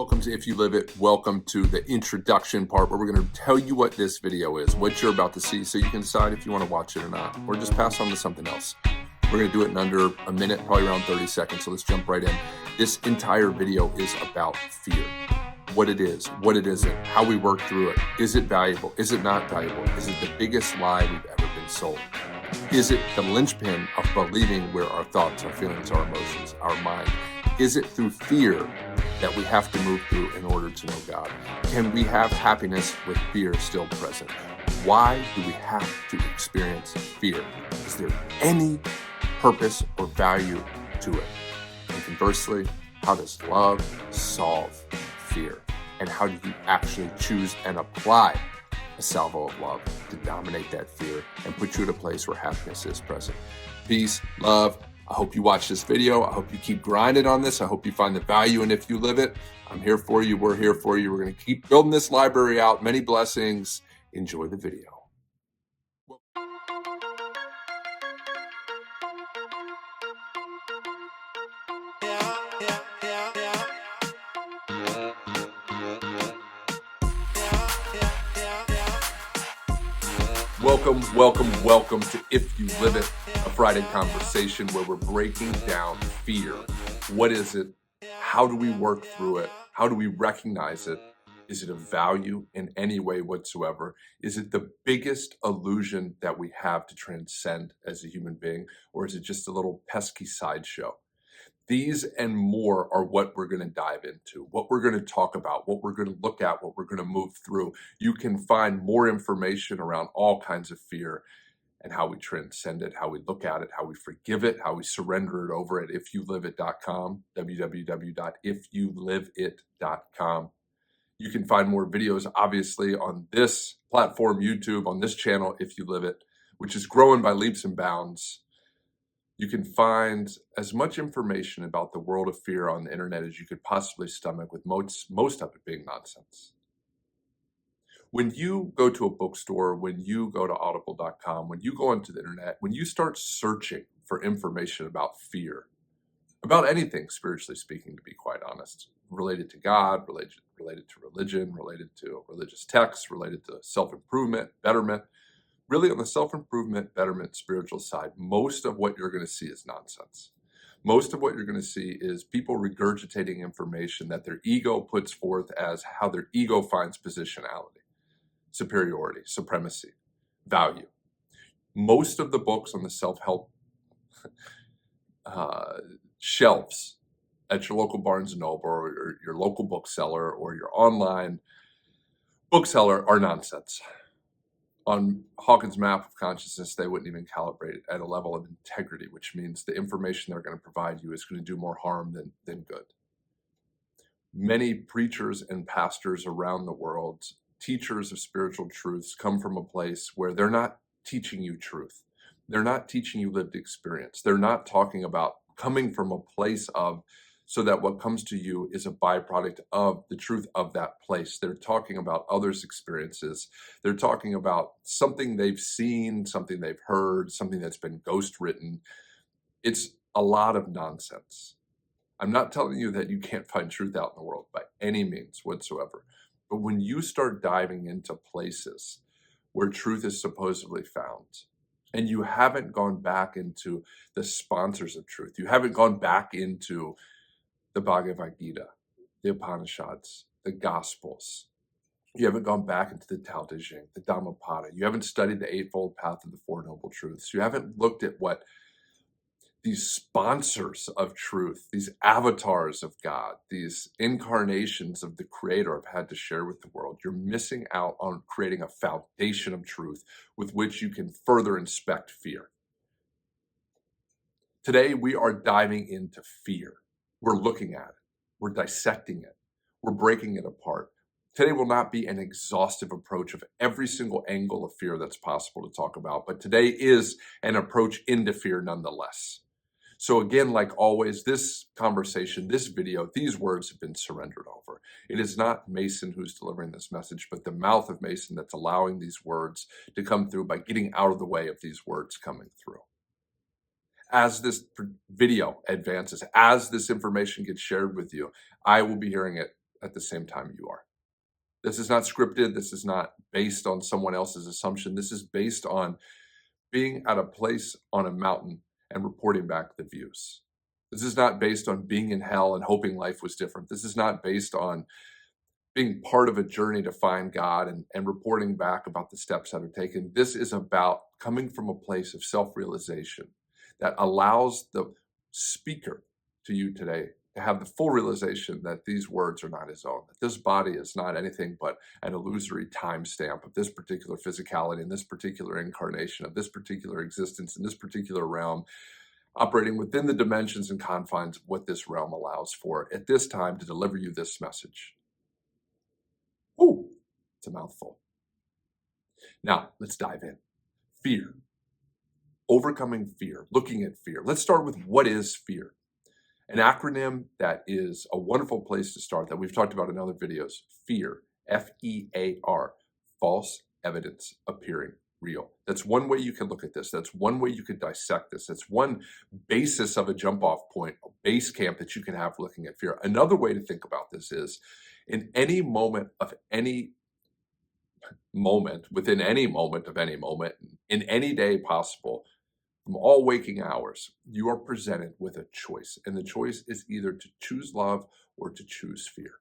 Welcome to If You Live It. Welcome to the introduction part where we're going to tell you what this video is, what you're about to see, so you can decide if you want to watch it or not, or just pass on to something else. We're going to do it in under a minute, probably around 30 seconds, so let's jump right in. This entire video is about fear. What it is, what it isn't, how we work through it. Is it valuable? Is it not valuable? Is it the biggest lie we've ever been sold? Is it the linchpin of believing where our thoughts, our feelings, our emotions, our mind? Is it through fear that we have to move through in order to know God? Can we have happiness with fear still present? Why do we have to experience fear? Is there any purpose or value to it? And conversely, how does love solve fear? And how do you actually choose and apply a salvo of love to dominate that fear and put you at a place where happiness is present? Peace, love. I hope you watch this video. I hope you keep grinding on this. I hope you find the value in If You Live It. I'm here for you. We're here for you. We're going to keep building this library out. Many blessings. Enjoy the video. Welcome to If You Live It, a Friday conversation where we're breaking down fear. What is it? How do we work through it? How do we recognize it? Is it of value in any way whatsoever? Is it the biggest illusion that we have to transcend as a human being? Or is it just a little pesky sideshow? These and more are what we're going to dive into, what we're going to talk about, what we're going to look at, what we're going to move through. You can find more information around all kinds of fear and how we transcend it, how we look at it, how we forgive it, how we surrender it over at ifyouliveit.com, www.ifyouliveit.com. You can find more videos, obviously, on this platform, YouTube, on this channel, If You Live It, which is growing by leaps and bounds. You can find as much information about the world of fear on the internet as you could possibly stomach, with most of it being nonsense. When you go to a bookstore, when you go to audible.com, when you go onto the internet, when you start searching for information about fear, about anything, spiritually speaking, to be quite honest, related to God, related to religion, related to religious texts, related to self-improvement, betterment, really on the self-improvement, betterment, spiritual side, most of what you're going to see is nonsense. Most of what you're going to see is people regurgitating information that their ego puts forth as how their ego finds positionality, superiority, supremacy, value. Most of the books on the self-help shelves at your local Barnes & Noble or your local bookseller or your online bookseller are nonsense. On Hawkins' map of consciousness, they wouldn't even calibrate it at a level of integrity, which means the information they're going to provide you is going to do more harm than good. Many preachers and pastors around the world, teachers of spiritual truths, come from a place where they're not teaching you truth. They're not teaching you lived experience. They're not talking about coming from a place of so that what comes to you is a byproduct of the truth of that place. They're talking about others' experiences. They're talking about something they've seen, something they've heard, something that's been ghost written. It's a lot of nonsense. I'm not telling you that you can't find truth out in the world by any means whatsoever. But when you start diving into places where truth is supposedly found, and you haven't gone back into the sponsors of truth, you haven't gone back into the Bhagavad Gita, the Upanishads, the Gospels. You haven't gone back into the Tao Te Ching, the Dhammapada. You haven't studied the Eightfold Path of the Four Noble Truths. You haven't looked at what these sponsors of truth, these avatars of God, these incarnations of the Creator have had to share with the world. You're missing out on creating a foundation of truth with which you can further inspect fear. Today, we are diving into fear. We're looking at it. We're dissecting it. We're breaking it apart. Today will not be an exhaustive approach of every single angle of fear that's possible to talk about, but today is an approach into fear nonetheless. So again, like always, this conversation, this video, these words have been surrendered over. It is not Mason who's delivering this message, but the mouth of Mason that's allowing these words to come through by getting out of the way of these words coming through. As this video advances, as this information gets shared with you, I will be hearing it at the same time you are. This is not scripted. This is not based on someone else's assumption. This is based on being at a place on a mountain and reporting back the views. This is not based on being in hell and hoping life was different. This is not based on being part of a journey to find God and reporting back about the steps that are taken. This is about coming from a place of self-realization that allows the speaker to you today to have the full realization that these words are not his own, that this body is not anything but an illusory timestamp of this particular physicality, and this particular incarnation, of this particular existence, in this particular realm, operating within the dimensions and confines of what this realm allows for at this time to deliver you this message. Ooh, it's a mouthful. Now, let's dive in. Fear. Overcoming fear, looking at fear. Let's start with what is fear? An acronym that is a wonderful place to start that we've talked about in other videos. Fear, F-E-A-R, false evidence appearing real. That's one way you can look at this. That's one way you could dissect this. That's one basis of a jump off point, a base camp that you can have looking at fear. Another way to think about this is in any moment of any moment, within any moment of any moment, in any day possible, from all waking hours, you are presented with a choice. And the choice is either to choose love or to choose fear.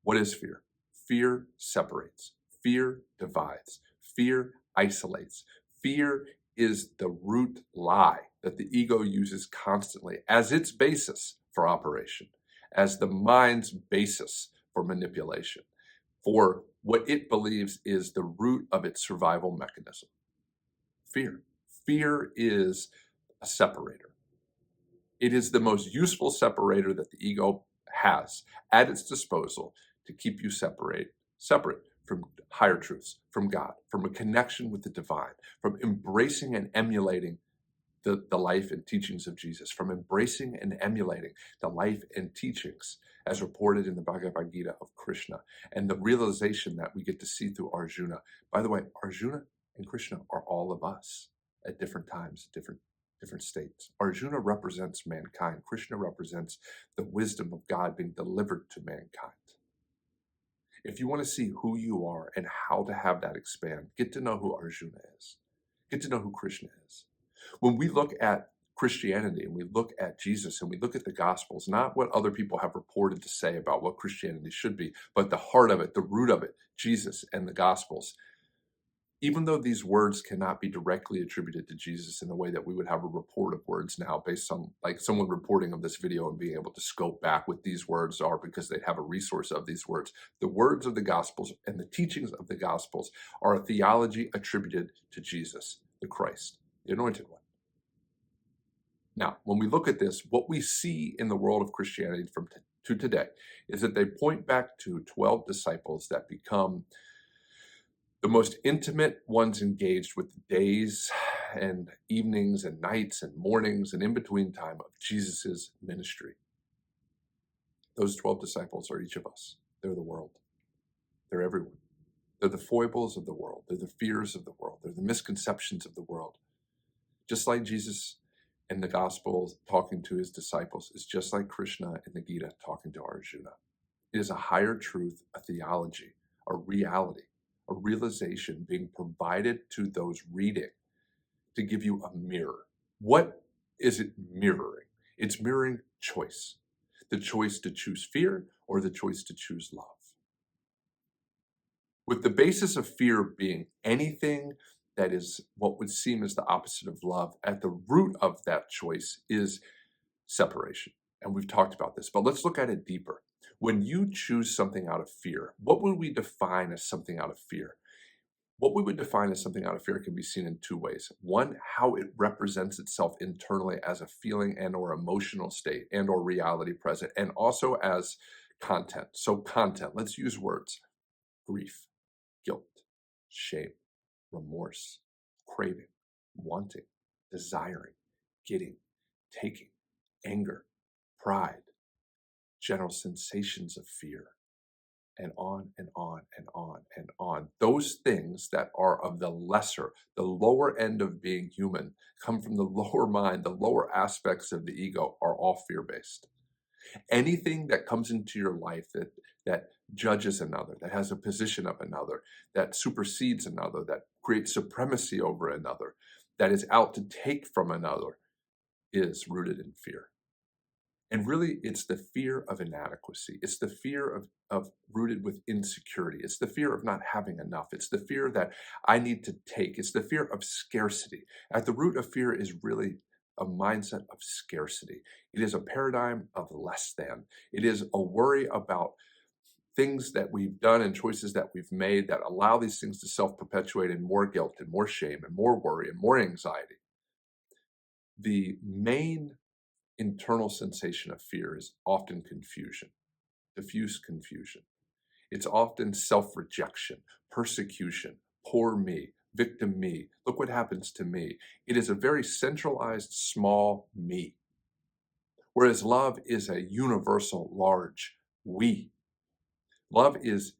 What is fear? Fear separates. Fear divides. Fear isolates. Fear is the root lie that the ego uses constantly as its basis for operation, as the mind's basis for manipulation, for what it believes is the root of its survival mechanism. Fear. Fear is a separator. It is the most useful separator that the ego has at its disposal to keep you separate from higher truths, from God, from a connection with the divine, from embracing and emulating the life and teachings of Jesus, from embracing and emulating the life and teachings as reported in the Bhagavad Gita of Krishna, and the realization that we get to see through Arjuna. By the way, Arjuna and Krishna are all of us at different times, different states. Arjuna represents mankind. Krishna represents the wisdom of God being delivered to mankind. If you want to see who you are and how to have that expand, get to know who Arjuna is. Get to know who Krishna is. When we look at Christianity and we look at Jesus and we look at the Gospels, not what other people have reported to say about what Christianity should be, but the heart of it, the root of it, Jesus and the Gospels. Even though these words cannot be directly attributed to Jesus in the way that we would have a report of words now based on like someone reporting of this video and being able to scope back what these words are because they have a resource of these words. The words of the Gospels and the teachings of the Gospels are a theology attributed to Jesus, the Christ, the Anointed One. Now, when we look at this, what we see in the world of Christianity to today is that they point back to 12 disciples that become the most intimate ones engaged with the days and evenings and nights and mornings and in-between time of Jesus's ministry. Those 12 disciples are each of us. They're the world. They're everyone. They're the foibles of the world. They're the fears of the world. They're the misconceptions of the world. Just like Jesus in the Gospels talking to his disciples is just like Krishna in the Gita talking to Arjuna. It is a higher truth, a theology, a reality, a realization being provided to those reading to give you a mirror. What is it mirroring? It's mirroring choice. The choice to choose fear or the choice to choose love. With the basis of fear being anything that is what would seem as the opposite of love, at the root of that choice is separation. And we've talked about this, but let's look at it deeper. When you choose something out of fear, what would we define as something out of fear? What we would define as something out of fear can be seen in two ways. One, how it represents itself internally as a feeling and or emotional state and or reality present, and also as content. So content, let's use words. Grief, guilt, shame, remorse, craving, wanting, desiring, getting, taking, anger, pride, general sensations of fear, and on and on and on and on. Those things that are of the lesser, the lower end of being human, come from the lower mind, the lower aspects of the ego are all fear-based. Anything that comes into your life that judges another, that has a position of another, that supersedes another, that creates supremacy over another, that is out to take from another, is rooted in fear. And really, it's the fear of inadequacy. It's the fear of rooted with insecurity. It's the fear of not having enough. It's the fear that I need to take. It's the fear of scarcity. At the root of fear is really a mindset of scarcity. It is a paradigm of less than. It is a worry about things that we've done and choices that we've made that allow these things to self-perpetuate in more guilt and more shame and more worry and more anxiety. The main internal sensation of fear is often confusion, diffuse confusion. It's often self-rejection, persecution, poor me, victim me, look what happens to me. It is a very centralized, small me. Whereas love is a universal, large we. Love is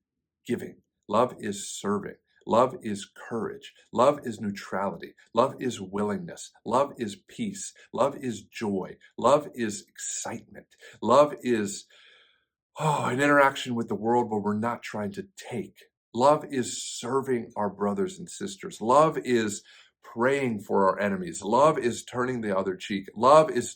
giving. Love is serving. Love is courage. Love is neutrality. Love is willingness. Love is peace. Love is joy. Love is excitement. Love is an interaction with the world where we're not trying to take. Love is serving our brothers and sisters. Love is praying for our enemies. Love is turning the other cheek. Love is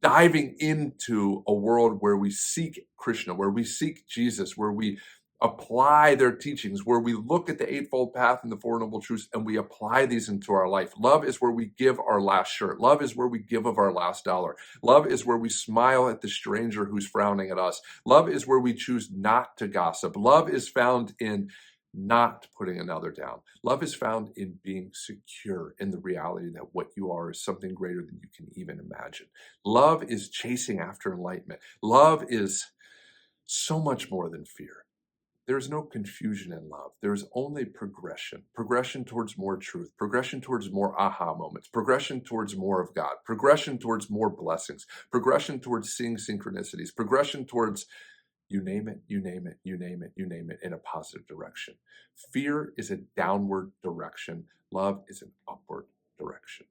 diving into a world where we seek Krishna, where we seek Jesus, where we apply their teachings, where we look at the Eightfold Path and the Four Noble Truths and we apply these into our life. Love is where we give our last shirt. Love is where we give of our last dollar. Love is where we smile at the stranger who's frowning at us. Love is where we choose not to gossip. Love is found in not putting another down. Love is found in being secure in the reality that what you are is something greater than you can even imagine. Love is chasing after enlightenment. Love is so much more than fear. There's no confusion in love. There's only progression. Progression towards more truth. Progression towards more aha moments. Progression towards more of God. Progression towards more blessings. Progression towards seeing synchronicities. Progression towards you name it, you name it, you name it, you name it in a positive direction. Fear is a downward direction. Love is an upward direction.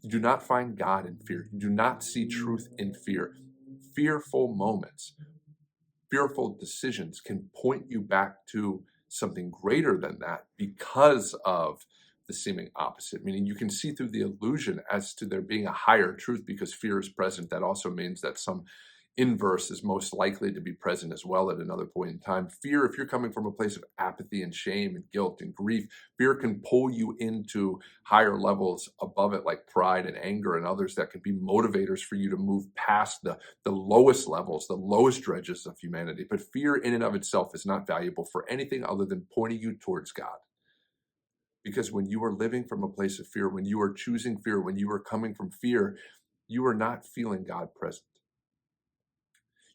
You do not find God in fear. You do not see truth in fear. Fearful moments, fearful decisions can point you back to something greater than that because of the seeming opposite, meaning you can see through the illusion as to there being a higher truth because fear is present. That also means that some inverse is most likely to be present as well at another point in time. Fear, if you're coming from a place of apathy and shame and guilt and grief, fear can pull you into higher levels above it, like pride and anger and others that can be motivators for you to move past the lowest levels, the lowest dredges of humanity. But fear in and of itself is not valuable for anything other than pointing you towards God. Because when you are living from a place of fear, when you are choosing fear, when you are coming from fear, you are not feeling God present.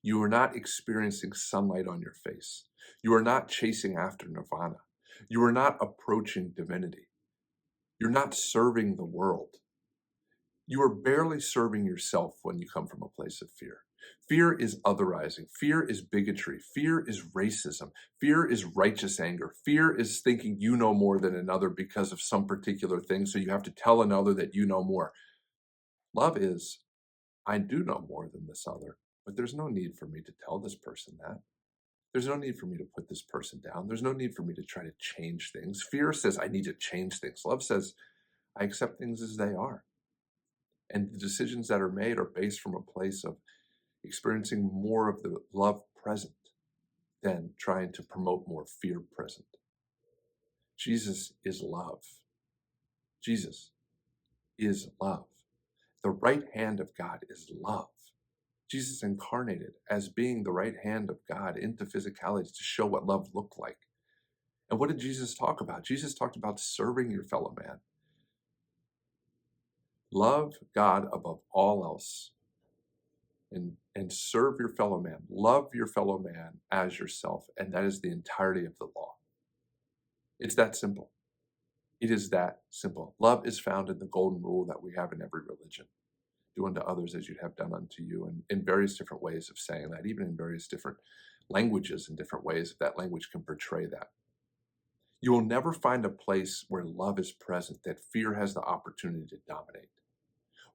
You are not experiencing sunlight on your face. You are not chasing after nirvana. You are not approaching divinity. You're not serving the world. You are barely serving yourself when you come from a place of fear. Fear is otherizing. Fear is bigotry. Fear is racism. Fear is righteous anger. Fear is thinking you know more than another because of some particular thing, so you have to tell another that you know more. Love is, I do know more than this other, but there's no need for me to tell this person that. There's no need for me to put this person down. There's no need for me to try to change things. Fear says I need to change things. Love says I accept things as they are. And the decisions that are made are based from a place of experiencing more of the love present than trying to promote more fear present. Jesus is love. Jesus is love. The right hand of God is love. Jesus incarnated as being the right hand of God into physicality to show what love looked like. And what did Jesus talk about? Jesus talked about serving your fellow man. Love God above all else and serve your fellow man. Love your fellow man as yourself. And that is the entirety of the law. It's that simple. It is that simple. Love is found in the golden rule that we have in every religion. Do unto others as you'd have done unto you, and in various different ways of saying that, even in various different languages and different ways that language can portray that. You will never find a place where love is present that fear has the opportunity to dominate.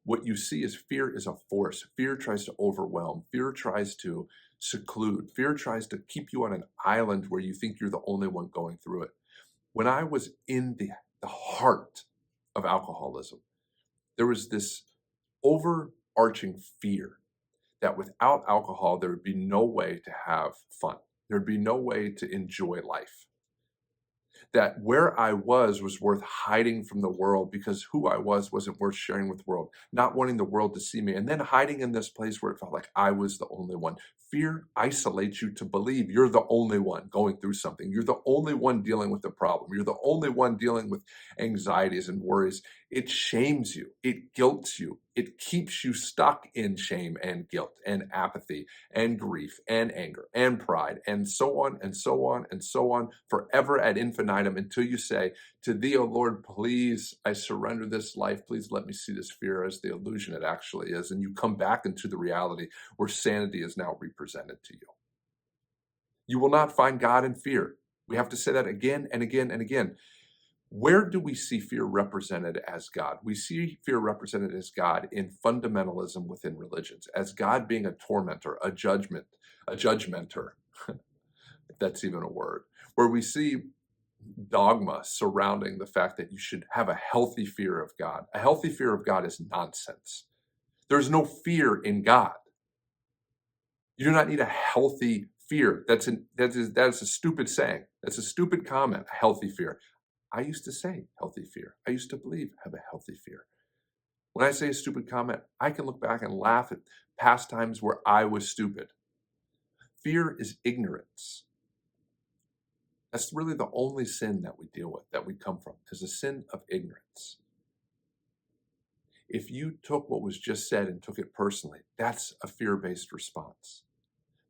what you see is fear is a force. Fear tries to overwhelm. Fear tries to seclude. Fear tries to keep you on an island where you think you're the only one going through it. When I was in the heart of alcoholism, there was this overarching fear that without alcohol, there would be no way to have fun. There'd be no way to enjoy life. That where I was worth hiding from the world because who I was wasn't worth sharing with the world, not wanting the world to see me, and then hiding in this place where it felt like I was the only one. Fear isolates you to believe you're the only one going through something. You're the only one dealing with the problem. You're the only one dealing with anxieties and worries. It shames you. It guilts you. It keeps you stuck in shame and guilt and apathy and grief and anger and pride and so on and so on and so on forever ad infinitum until you say, to thee, O Lord, please, I surrender this life. Please let me see this fear as the illusion it actually is. And you come back into the reality where sanity is now represented to you. You will not find God in fear. We have to say that again and again and again. Where do we see fear represented as God? We see fear represented as God in fundamentalism within religions, as God being a tormentor, a judgmenter, if that's even a word, where we see dogma surrounding the fact that you should have a healthy fear of God. A healthy fear of God is nonsense. There's no fear in God. You do not need a healthy fear. That is a stupid saying. That's a stupid comment, a healthy fear. I used to say healthy fear. I used to believe have a healthy fear. When I say a stupid comment, I can look back and laugh at past times where I was stupid. Fear is ignorance. That's really the only sin that we deal with, that we come from, is a sin of ignorance. If you took what was just said and took it personally, that's a fear-based response.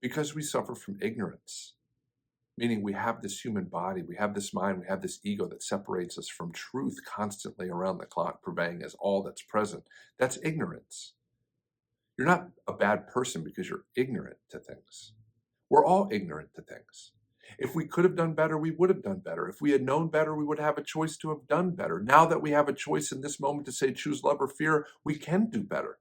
Because we suffer from ignorance, meaning we have this human body, we have this mind, we have this ego that separates us from truth constantly around the clock, purveying as all that's present. That's ignorance. You're not a bad person because you're ignorant to things. We're all ignorant to things. If we could have done better, we would have done better. If we had known better, we would have a choice to have done better. Now that we have a choice in this moment to say choose love or fear, we can do better.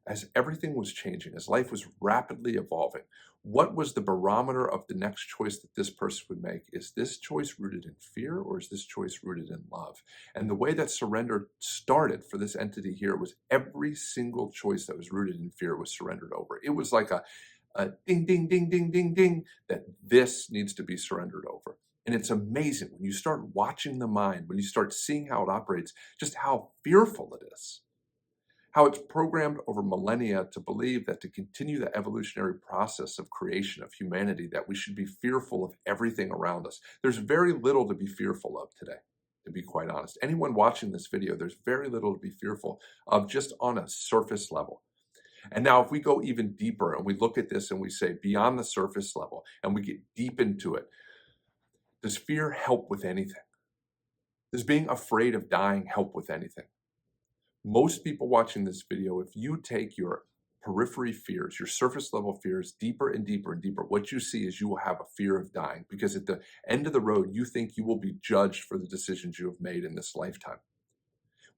As everything was changing, as life was rapidly evolving, what was the barometer of the next choice that this person would make? Is this choice rooted in fear or is this choice rooted in love? And the way that surrender started for this entity here was every single choice that was rooted in fear was surrendered over. It was like a ding, ding, ding, ding, ding, ding, that this needs to be surrendered over. And it's amazing when you start watching the mind, when you start seeing how it operates, just how fearful it is. How it's programmed over millennia to believe that to continue the evolutionary process of creation of humanity, that we should be fearful of everything around us. There's very little to be fearful of today, to be quite honest. Anyone watching this video, there's very little to be fearful of just on a surface level. And now if we go even deeper and we look at this and we say beyond the surface level and we get deep into it, does fear help with anything? Does being afraid of dying help with anything? Most people watching this video, if you take your periphery fears, your surface level fears deeper and deeper and deeper, what you see is you will have a fear of dying because at the end of the road, you think you will be judged for the decisions you have made in this lifetime.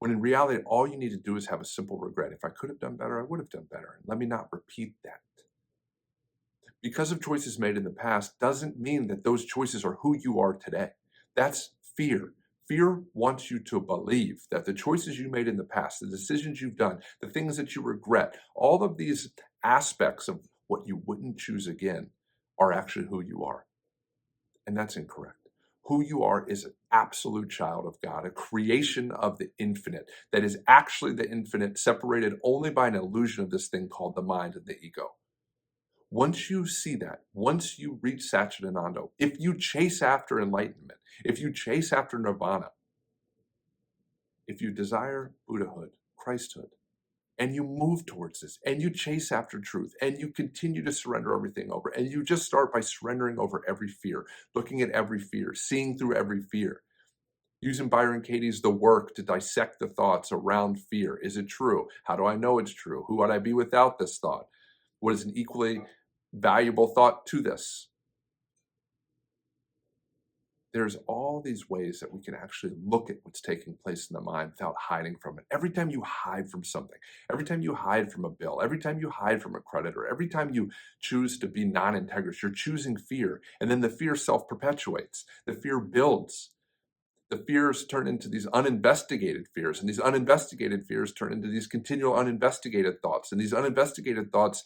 When in reality, all you need to do is have a simple regret. If I could have done better, I would have done better. And let me not repeat that. Because of choices made in the past doesn't mean that those choices are who you are today. That's fear. Fear wants you to believe that the choices you made in the past, the decisions you've done, the things that you regret, all of these aspects of what you wouldn't choose again are actually who you are. And that's incorrect. Who you are is an absolute child of God, a creation of the infinite that is actually the infinite, separated only by an illusion of this thing called the mind and the ego. Once you see that, once you reach Satchidananda, if you chase after enlightenment, if you chase after nirvana, if you desire Buddhahood, Christhood, and you move towards this, and you chase after truth, and you continue to surrender everything over, and you just start by surrendering over every fear, looking at every fear, seeing through every fear, using Byron Katie's The Work to dissect the thoughts around fear. Is it true? How do I know it's true? Who would I be without this thought? What is an equally valuable thought to this? There's all these ways that we can actually look at what's taking place in the mind without hiding from it. Every time you hide from something, every time you hide from a bill, every time you hide from a creditor, every time you choose to be non-integrous, you're choosing fear. And then the fear self-perpetuates. The fear builds. The fears turn into these uninvestigated fears, and these uninvestigated fears turn into these continual uninvestigated thoughts. And these uninvestigated thoughts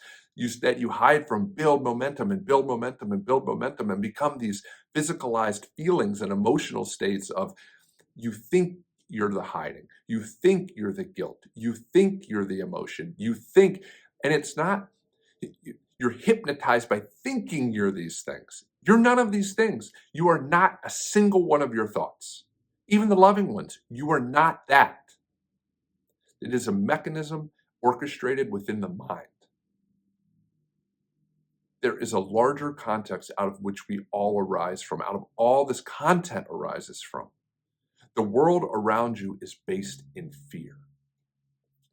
that you hide from build momentum and build momentum and build momentum and become these physicalized feelings and emotional states of you think you're the hiding, you think you're the guilt, you think you're the emotion, you think, and it's not, you're hypnotized by thinking you're these things. You're none of these things. You are not a single one of your thoughts. Even the loving ones, you are not that. It is a mechanism orchestrated within the mind. There is a larger context out of which we all arise from, out of all this content arises from. The world around you is based in fear.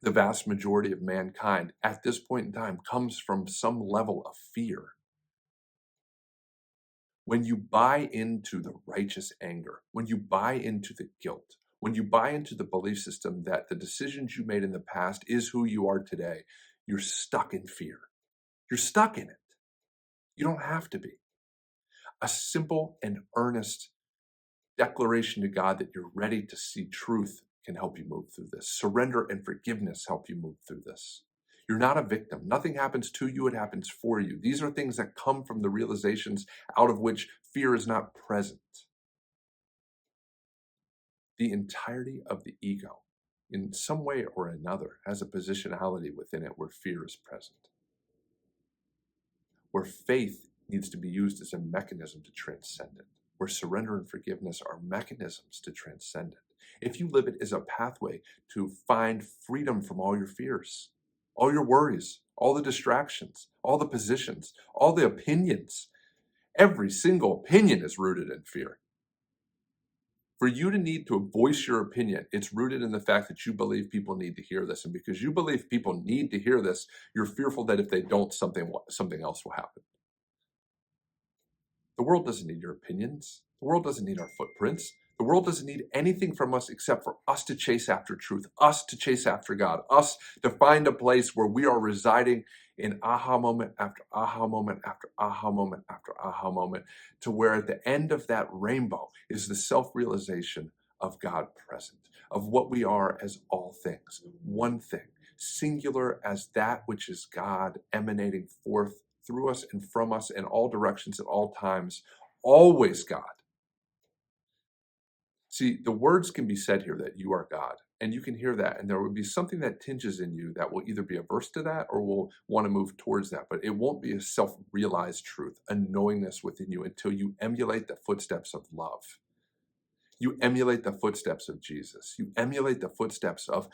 The vast majority of mankind at this point in time comes from some level of fear. When you buy into the righteous anger, when you buy into the guilt, when you buy into the belief system that the decisions you made in the past is who you are today, you're stuck in fear. You're stuck in it. You don't have to be. A simple and earnest declaration to God that you're ready to see truth can help you move through this. Surrender and forgiveness help you move through this. You're not a victim. Nothing happens to you, it happens for you. These are things that come from the realizations out of which fear is not present. The entirety of the ego, in some way or another, has a positionality within it where fear is present, where faith needs to be used as a mechanism to transcend it, where surrender and forgiveness are mechanisms to transcend it. If you live it as a pathway to find freedom from all your fears, all your worries, all the distractions, all the positions, all the opinions, every single opinion is rooted in fear. For you to need to voice your opinion, it's rooted in the fact that you believe people need to hear this. And because you believe people need to hear this, you're fearful that if they don't, something else will happen. The world doesn't need your opinions. The world doesn't need our footprints. The world doesn't need anything from us except for us to chase after truth, us to chase after God, us to find a place where we are residing in aha moment after aha moment after aha moment after aha moment, to where at the end of that rainbow is the self-realization of God present, of what we are as all things, one thing, singular as that which is God emanating forth through us and from us in all directions at all times, always God. See, the words can be said here that you are God, and you can hear that, and there will be something that tinges in you that will either be averse to that or will want to move towards that, but it won't be a self-realized truth, a knowingness within you until you emulate the footsteps of love. You emulate the footsteps of Jesus. You emulate the footsteps of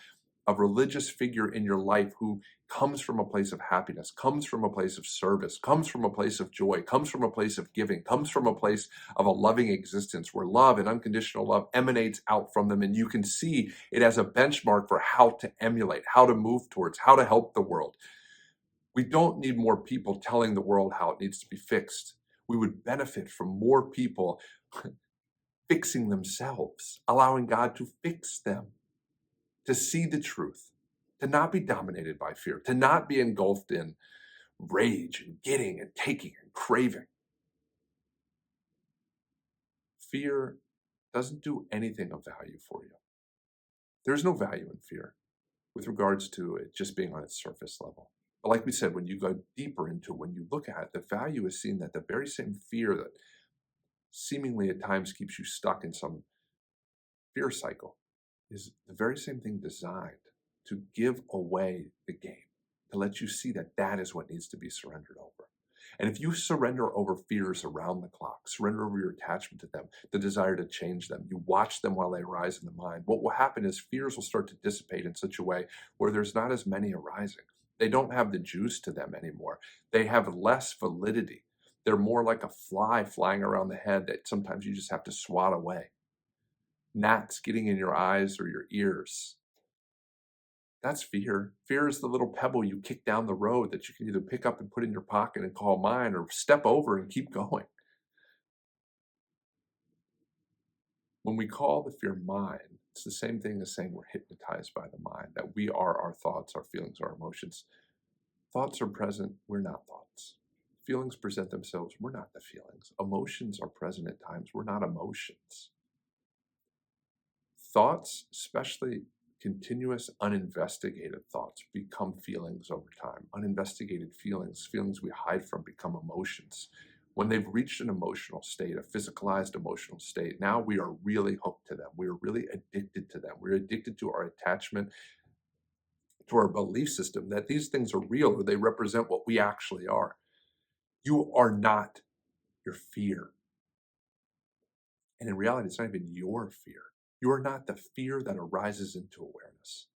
a religious figure in your life who comes from a place of happiness, comes from a place of service, comes from a place of joy, comes from a place of giving, comes from a place of a loving existence where love and unconditional love emanates out from them. And you can see it as a benchmark for how to emulate, how to move towards, how to help the world. We don't need more people telling the world how it needs to be fixed. We would benefit from more people fixing themselves, allowing God to fix them, to see the truth, to not be dominated by fear, to not be engulfed in rage and getting and taking and craving. Fear doesn't do anything of value for you. There's no value in fear with regards to it just being on its surface level. But like we said, when you go deeper into it, when you look at it, the value is seen that the very same fear that seemingly at times keeps you stuck in some fear cycle is the very same thing designed to give away the game, to let you see that that is what needs to be surrendered over. And if you surrender over fears around the clock, surrender over your attachment to them, the desire to change them, you watch them while they arise in the mind, what will happen is fears will start to dissipate in such a way where there's not as many arising. They don't have the juice to them anymore. They have less validity. They're more like a fly flying around the head that sometimes you just have to swat away. Gnats getting in your eyes or your ears. That's fear. Fear is the little pebble you kick down the road that you can either pick up and put in your pocket and call mine or step over and keep going. When we call the fear mind, it's the same thing as saying we're hypnotized by the mind, that we are our thoughts, our feelings, our emotions. Thoughts are present, we're not thoughts. Feelings present themselves, we're not the feelings. Emotions are present at times, we're not emotions. Thoughts, especially continuous uninvestigated thoughts, become feelings over time. Uninvestigated feelings, feelings we hide from, become emotions. When they've reached an emotional state, a physicalized emotional state, now we are really hooked to them. We are really addicted to them. We're addicted to our attachment, to our belief system that these things are real or they represent what we actually are. You are not your fear. And in reality, it's not even your fear. You are not the fear that arises into awareness.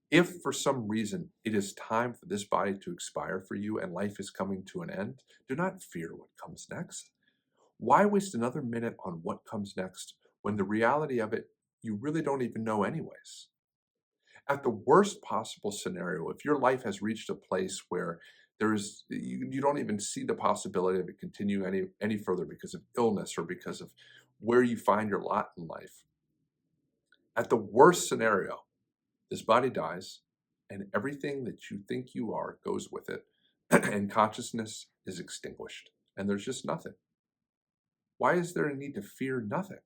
If for some reason it is time for this body to expire for you and life is coming to an end, do not fear what comes next. Why waste another minute on what comes next when the reality of it you really don't even know anyways? At the worst possible scenario, if your life has reached a place where you don't even see the possibility of it continuing any further because of illness or because of where you find your lot in life, at the worst scenario, this body dies and everything that you think you are goes with it, and consciousness is extinguished, and there's just nothing. Why is there a need to fear nothing?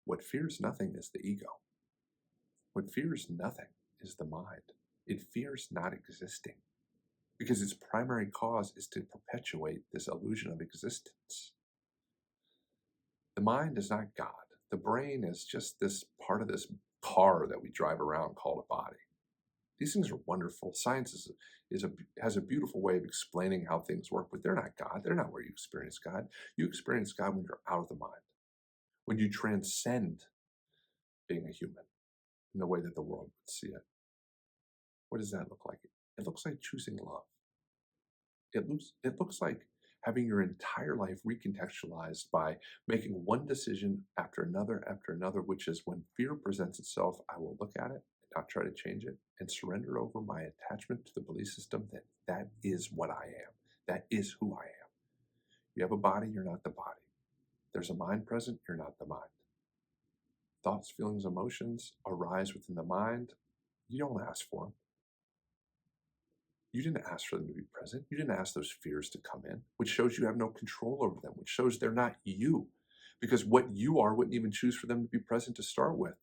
What fears nothing is the ego. What fears nothing is the mind. It fears not existing because its primary cause is to perpetuate this illusion of existence. The mind is not God. The brain is just this part of this car that we drive around called a body. These things are wonderful. Science has a beautiful way of explaining how things work, but they're not God. They're not where you experience God. You experience God when you're out of the mind, when you transcend being a human in the way that the world would see it. What does that look like? It looks like choosing love. It looks like having your entire life recontextualized by making one decision after another, which is when fear presents itself, I will look at it, not try to change it, and surrender over my attachment to the belief system that that is what I am. That is who I am. You have a body, you're not the body. There's a mind present, you're not the mind. Thoughts, feelings, emotions arise within the mind. You don't ask for them. You didn't ask for them to be present. You didn't ask those fears to come in, which shows you have no control over them, which shows they're not you. Because what you are wouldn't even choose for them to be present to start with.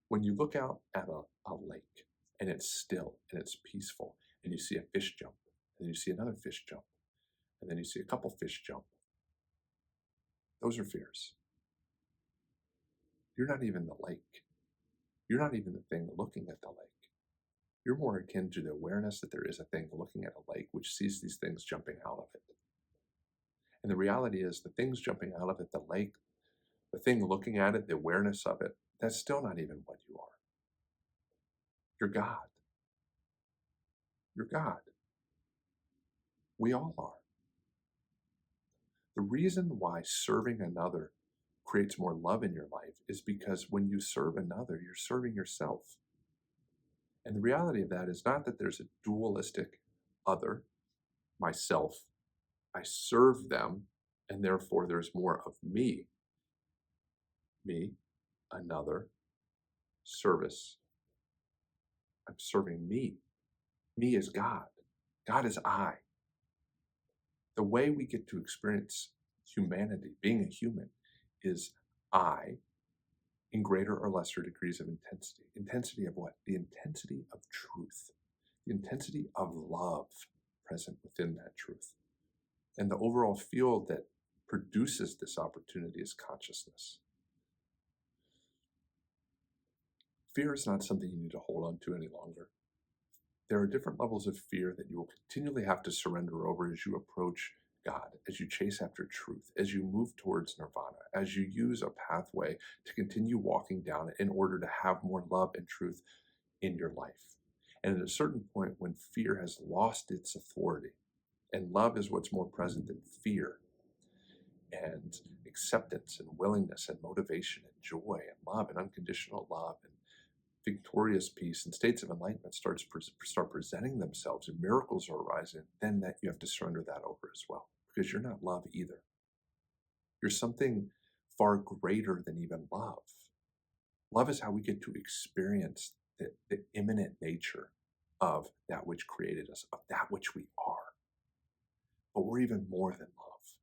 When you look out at a lake and it's still and it's peaceful, and you see a fish jump, and you see another fish jump, and then you see a couple fish jump, those are fears. You're not even the lake. You're not even the thing looking at the lake. You're more akin to the awareness that there is a thing looking at a lake which sees these things jumping out of it. And the reality is the things jumping out of it, the lake, the thing looking at it, the awareness of it, that's still not even what you are. You're God. You're God. We all are. The reason why serving another creates more love in your life is because when you serve another, you're serving yourself. And the reality of that is not that there's a dualistic other, myself. I serve them, and therefore there's more of me. Me, another, service. I'm serving me. Me is God. God is I. The way we get to experience humanity, being a human, is I in greater or lesser degrees of intensity. Intensity of what? The intensity of truth. The intensity of love present within that truth. And the overall field that produces this opportunity is consciousness. Fear is not something you need to hold on to any longer. There are different levels of fear that you will continually have to surrender over as you approach God, as you chase after truth, as you move towards nirvana, as you use a pathway to continue walking down it in order to have more love and truth in your life. And at a certain point, when fear has lost its authority, and love is what's more present than fear, and acceptance and willingness and motivation and joy and love and unconditional love and victorious peace and states of enlightenment start presenting themselves and miracles are arising, then that you have to surrender that over as well. because you're not love either. You're something far greater than even love. Love is how we get to experience the immanent nature of that which created us, of that which we are. But we're even more than love.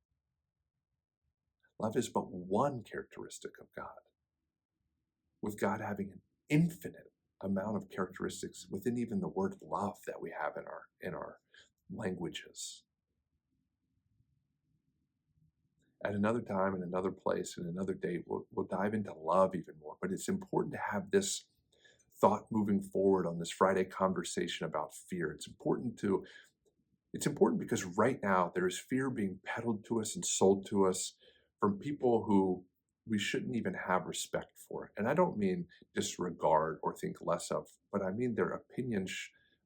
Love is but one characteristic of God, with God having an infinite amount of characteristics within even the word love that we have in our languages. At another time, in another place, in another date, we'll dive into love even more. But it's important to have this thought moving forward on this Friday conversation about fear. It's important because right now there is fear being peddled to us and sold to us from people who we shouldn't even have respect for. And I don't mean disregard or think less of, but I mean their opinions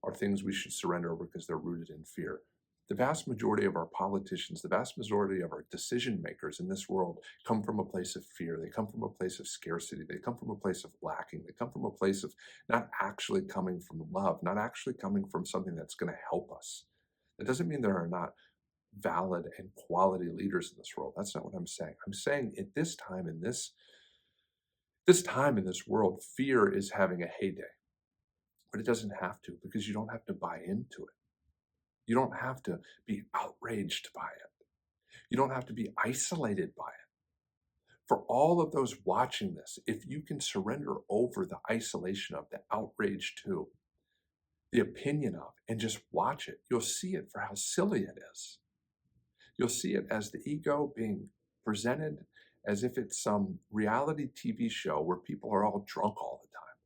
are things we should surrender over because they're rooted in fear. The vast majority of our politicians, the vast majority of our decision makers in this world come from a place of fear. They come from a place of scarcity. They come from a place of lacking. They come from a place of not actually coming from love, not actually coming from something that's going to help us. That doesn't mean there are not valid and quality leaders in this world. That's not what I'm saying. I'm saying at this time in this world, fear is having a heyday. But it doesn't have to, because you don't have to buy into it. You don't have to be outraged by it. You don't have to be isolated by it. For all of those watching this, if you can surrender over the isolation of, the outrage to, the opinion of, and just watch it, you'll see it for how silly it is. You'll see it as the ego being presented as if it's some reality TV show where people are all drunk all the time.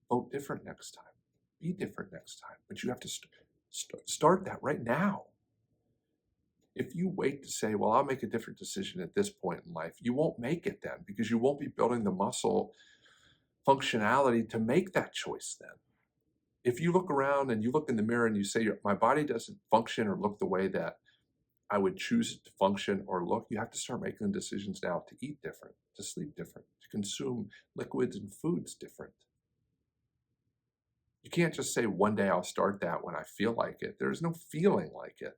Vote different next time. Be different next time. But you have to start that right now. If you wait to say, well, I'll make a different decision at this point in life, you won't make it then, because you won't be building the muscle functionality to make that choice then. If you look around and you look in the mirror and you say, my body doesn't function or look the way that I would choose it to function or look, you have to start making decisions now to eat different, to sleep different, to consume liquids and foods different. You can't just say one day I'll start that when I feel like it. There's no feeling like it.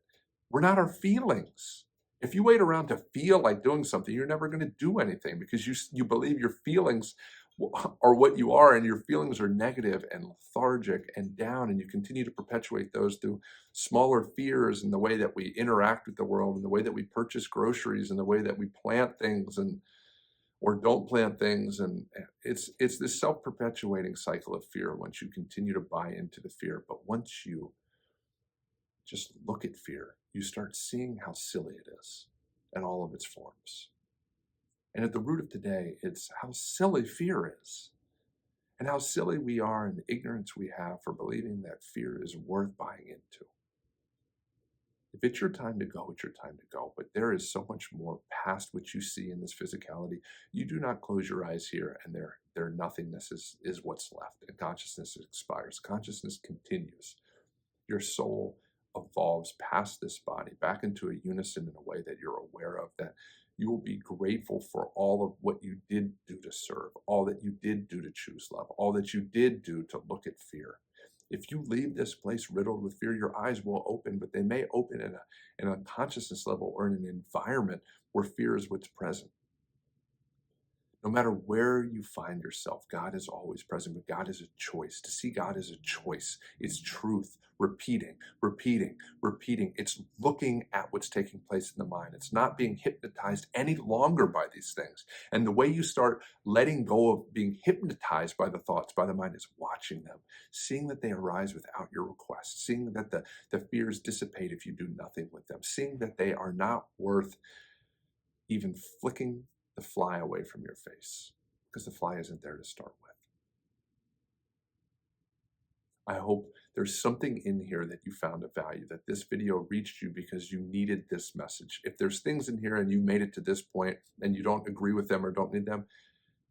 We're not our feelings. If you wait around to feel like doing something, you're never going to do anything, because you believe your feelings are what you are, and your feelings are negative and lethargic and down, and you continue to perpetuate those through smaller fears in the way that we interact with the world, in the way that we purchase groceries, in the way that we plant things or don't plant things. And it's this self-perpetuating cycle of fear once you continue to buy into the fear. But once you just look at fear, you start seeing how silly it is in all of its forms. And at the root of today, it's how silly fear is, and how silly we are, and the ignorance we have for believing that fear is worth buying into. If it's your time to go, it's your time to go. But there is so much more past what you see in this physicality. You do not close your eyes here, and their nothingness is what's left. And consciousness expires. Consciousness continues. Your soul evolves past this body, back into a unison in a way that you're aware of, that you will be grateful for all of what you did do to serve, all that you did do to choose love, all that you did do to look at fear. If you leave this place riddled with fear, your eyes will open, but they may open in a consciousness level or in an environment where fear is what's present. No matter where you find yourself, God is always present, but God is a choice. To see God as a choice is truth, repeating. It's looking at what's taking place in the mind. It's not being hypnotized any longer by these things. And the way you start letting go of being hypnotized by the thoughts, by the mind, is watching them, seeing that they arise without your request, seeing that the fears dissipate if you do nothing with them, seeing that they are not worth even flicking the fly away from your face, because the fly isn't there to start with. I hope there's something in here that you found of value, that this video reached you because you needed this message. If there's things in here and you made it to this point and you don't agree with them or don't need them,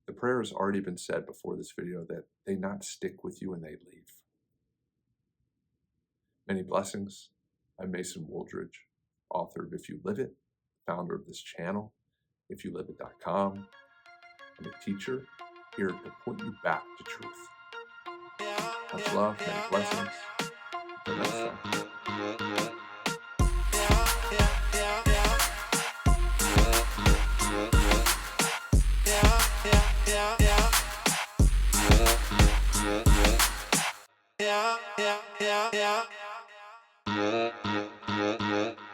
the prayer has already been said before this video, that they not stick with you and they leave. Many blessings. I'm Mason Wooldridge, author of If You Live It, founder of this channel, ifyouliveit.com. I'm a teacher here to point you back to truth. Much love, many blessings. Until next time. yeah, yeah, yeah, yeah.